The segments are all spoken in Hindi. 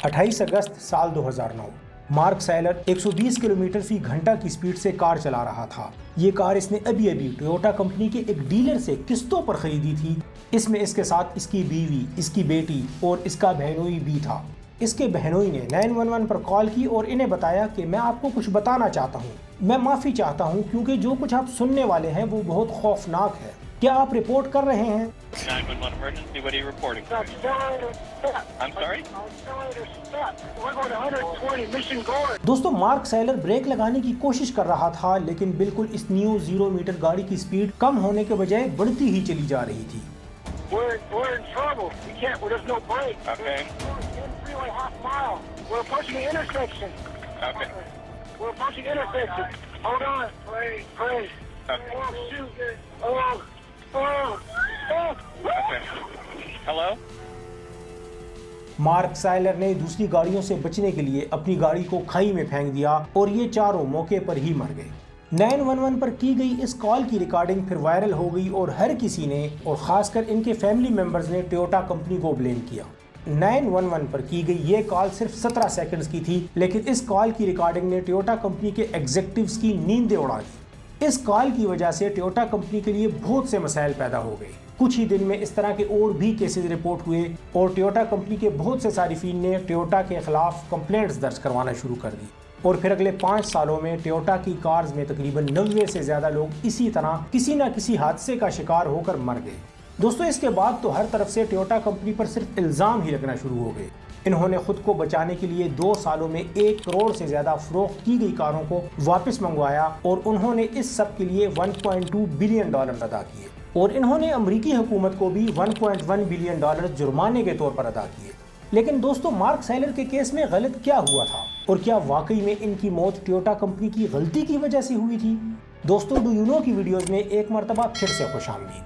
28 अगस्त साल 2009 मार्क सैलर 120 किलोमीटर फी घंटा की स्पीड से कार चला रहा था। ये कार इसने अभी अभी टोयोटा कंपनी के एक डीलर से किस्तों पर खरीदी थी। इसमें इसके साथ इसकी बीवी, इसकी बेटी और इसका बहनोई भी था। इसके बहनोई ने 911 पर कॉल की और इन्हें बताया कि मैं आपको कुछ बताना चाहता हूँ, मैं माफ़ी चाहता हूँ क्योंकि जो कुछ आप सुनने वाले हैं वो बहुत खौफनाक है। क्या आप रिपोर्ट कर रहे हैं? 911 emergency, what are you reporting? I'm sorry? दोस्तों, मार्क सैलर ब्रेक लगाने की कोशिश कर रहा था, लेकिन बिल्कुल इस न्यू 0 मीटर गाड़ी की स्पीड कम होने के बजाय बढ़ती ही चली जा रही थी। We're in trouble. There's no break. Okay. We're in freeway half mile. We're approaching the intersection. Okay. We're approaching the intersection. Hold on. Pray. Okay. Oh, shoot. Oh. Okay. Hello? Mark Saylor ने दूसरी गाड़ियों से बचने के लिए अपनी गाड़ी को खाई में फेंक दिया और ये चारों मौके पर ही मर गए। 911 पर की गई इस कॉल की रिकॉर्डिंग फिर वायरल हो गई और हर किसी ने और खासकर इनके फैमिली मेंबर्स ने टोयोटा कंपनी को ब्लेम किया। 911 पर की गई ये कॉल सिर्फ 17 सेकंड्स की थी, लेकिन इस कॉल की रिकॉर्डिंग ने टोयोटा कंपनी के एग्जीक्यूटिव्स की नींदें उड़ा दी। इस कॉल की वजह से टोयोटा कंपनी के लिए बहुत से मसाइल पैदा हो गए। कुछ ही दिन में इस तरह के और भी केसेस रिपोर्ट हुए और टोयोटा कंपनी के बहुत से सारिफीन ने टोयोटा के खिलाफ कंप्लेंट्स दर्ज करवाना शुरू कर दी और फिर अगले 5 सालों में टोयोटा की कार्स में तकरीबन 90 से ज्यादा लोग इसी तरह किसी न किसी हादसे का शिकार होकर मर गए। दोस्तों, इसके बाद तो हर तरफ से टोयोटा कंपनी पर सिर्फ इल्जाम ही लगना शुरू हो गए। इन्होंने खुद को बचाने के लिए 2 सालों में 1 करोड़ से ज्यादा फरोख्त की गई कारों को वापस मंगवाया और उन्होंने इस सब के लिए $1.2 बिलियन अदा किए और इन्होंने अमेरिकी हुकूमत को भी $1.1 बिलियन जुर्माने के तौर पर अदा किए। लेकिन दोस्तों, मार्क सैलर के केस में गलत क्या हुआ था और क्या वाकई में इनकी मौत टोयोटा कंपनी की गलती की वजह से हुई थी? दोस्तों, डू यू नो की वीडियोस में एक मरतबा फिर से खुशामदीद।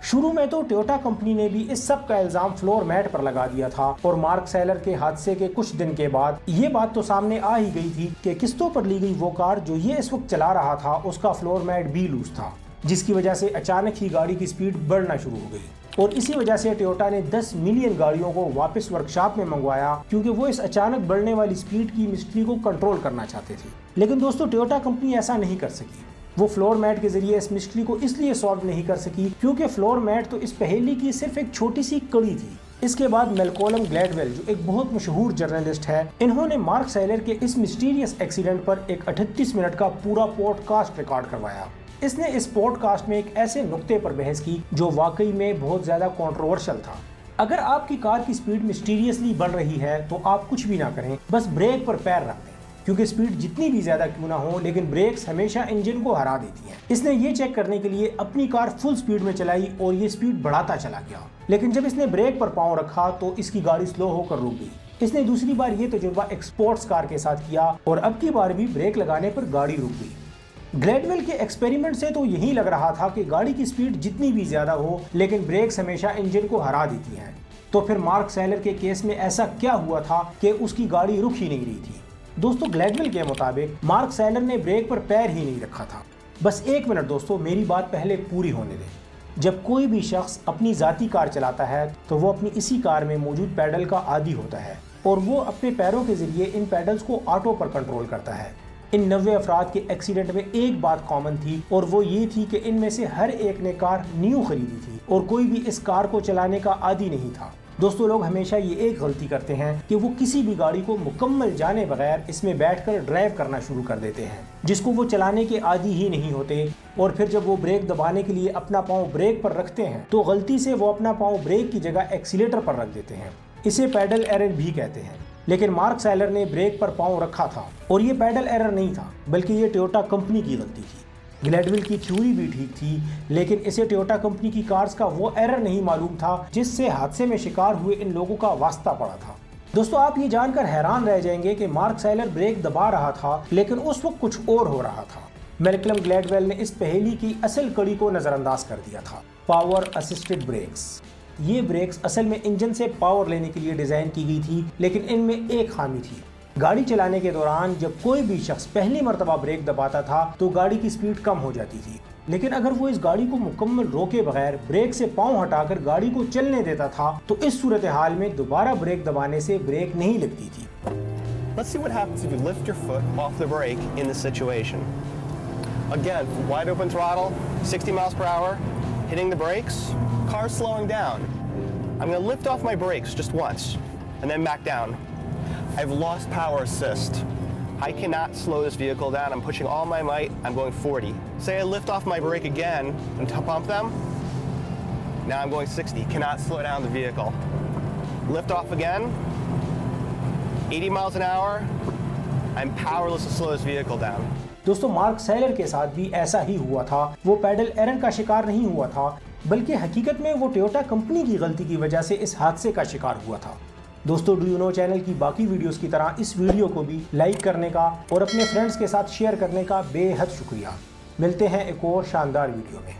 शुरू में तो टोयोटा कंपनी ने भी इस सब का इल्जाम फ्लोर मैट पर लगा दिया था और मार्क सैलर के हादसे के कुछ दिन के बाद ये बात तो सामने आ ही गई थी कि किस्तों पर ली गई वो कार जो ये इस वक्त चला रहा था उसका फ्लोर मैट भी लूज था, जिसकी वजह से अचानक ही गाड़ी की स्पीड बढ़ना शुरू हो गई और इसी वजह से टोयोटा ने 10 मिलियन गाड़ियों को वापस वर्कशॉप में मंगवाया क्योंकि वो इस अचानक बढ़ने वाली स्पीड की मिस्ट्री को कंट्रोल करना चाहते थे। लेकिन दोस्तों, टोयोटा कंपनी ऐसा नहीं कर सकी। वो फ्लोर मैट के जरिए इस मिस्ट्री को इसलिए सॉल्व नहीं कर सकी क्योंकि फ्लोर मैट तो इस पहेली की सिर्फ एक छोटी सी कड़ी थी। इसके बाद मैल्कोलम ग्लैडवेल, जो एक बहुत मशहूर जर्नलिस्ट है, इन्होंने मार्क सैलर के इस मिस्टीरियस एक्सीडेंट पर एक 38 मिनट का पूरा पॉडकास्ट रिकॉर्ड करवाया। इसने इस पॉडकास्ट में एक ऐसे नुक्ते पर बहस की जो वाकई में बहुत ज्यादा कंट्रोवर्शियल था। अगर आपकी कार की स्पीड मिस्टीरियसली बढ़ रही है तो आप कुछ भी ना करें, बस ब्रेक पर पैर रख दें, क्योंकि स्पीड जितनी भी ज्यादा क्यों ना हो, लेकिन ब्रेक्स हमेशा इंजन को हरा देती हैं। इसने ये चेक करने के लिए अपनी कार फुल स्पीड में चलाई और ये स्पीड बढ़ाता चला गया, लेकिन जब इसने ब्रेक पर पांव रखा तो इसकी गाड़ी स्लो होकर रुक गई। इसने दूसरी बार ये तजुर्बा एक स्पोर्ट्स कार के साथ किया और अब की बार भी ब्रेक लगाने पर गाड़ी रुक गई। ग्लैडवेल के एक्सपेरिमेंट से तो यही लग रहा था कि गाड़ी की स्पीड जितनी भी ज्यादा हो, लेकिन ब्रेक्स हमेशा इंजन को हरा देती हैं। तो फिर मार्क सैलर के केस में ऐसा क्या हुआ था कि उसकी गाड़ी रुक ही नहीं रही थी? दोस्तों, ग्लैडवेल के मुताबिक मार्क सैलर ने ब्रेक पर पैर ही नहीं रखा था। बस 1 मिनट दोस्तों, मेरी बात पहले पूरी होने दें। जब कोई भी शख्स अपनी जाती कार चलाता है तो वो अपनी इसी कार में मौजूद पैडल का आदी होता है और वो अपने पैरों के जरिए इन पैडल्स को ऑटो पर कंट्रोल करता है। इन 90 अफराद के एक्सीडेंट में एक बात कॉमन थी और वो ये थी कि इनमें से हर एक ने कार न्यू खरीदी थी और कोई भी इस कार को चलाने का आदी नहीं था। दोस्तों, लोग हमेशा ये एक गलती करते हैं कि वो किसी भी गाड़ी को मुकम्मल जाने बगैर इसमें बैठकर ड्राइव करना शुरू कर देते हैं, जिसको वो चलाने के आदी ही नहीं होते। और फिर जब वो ब्रेक दबाने के लिए अपना पाँव ब्रेक पर रखते हैं तो गलती से वो अपना पाँव ब्रेक की जगह एक्सीलेटर पर रख देते हैं। इसे पैडल एरर भी कहते हैं। लेकिन मार्क सैलर ने ब्रेक पर पाँव रखा था और ये पैडल एरर नहीं था, बल्कि ये टोयोटा कंपनी की गलती थी। ग्लैडवेल की थ्योरी भी ठीक थी, लेकिन इसे टोयोटा कंपनी की कार्स का वो एरर नहीं मालूम था जिससे हादसे में शिकार हुए इन लोगों का वास्ता पड़ा था। दोस्तों, आप ये जानकर हैरान रह जाएंगे कि मार्क सैलर ब्रेक दबा रहा था, लेकिन उस वक्त कुछ और हो रहा था। मैल्कोलम ग्लैडवेल ने इस पहेली की असल कड़ी को नजरअंदाज कर दिया था। Power assisted brakes. ये ब्रेक्स असल में इंजन से पावर लेने के लिए डिजाइन की गई थी, लेकिन इनमें एक खामी थी। गाड़ी चलाने के दौरान जब कोई भी शख्स पहली मर्तबा ब्रेक दबाता था तो गाड़ी की स्पीड कम हो जाती थी लेकिन अगर वो इस गाड़ी को मुकम्मल रोके बगैर ब्रेक से पांव हटाकर गाड़ी को चलने देता था तो इस सूरत हाल में दोबारा ब्रेक दबाने से ब्रेक नहीं लगती थी। Let's see what happens if you lift your foot off the brake in this situation. Again, wide open throttle, 60 miles per hour, hitting the brakes, car's slowing down. I'm going to lift off my brakes just once and then back down. I've lost power assist. I cannot slow this vehicle down. I'm pushing all my might. I'm going 40. Say I lift off my brake again and pump them. Now I'm going 60. Cannot slow down the vehicle. Lift off again. 80 miles an hour. I'm powerless to slow this vehicle down. दोस्तों मार्क सेलर के साथ भी ऐसा ही हुआ था। वो पैडल एरर का शिकार नहीं हुआ था, बल्कि हकीकत में वो टोयोटा कंपनी की गलती की वजह से इस हादसे का शिकार हुआ था। दोस्तों डू यू नो चैनल की बाकी वीडियोस की तरह इस वीडियो को भी लाइक करने का और अपने फ्रेंड्स के साथ शेयर करने का बेहद शुक्रिया। मिलते हैं एक और शानदार वीडियो में।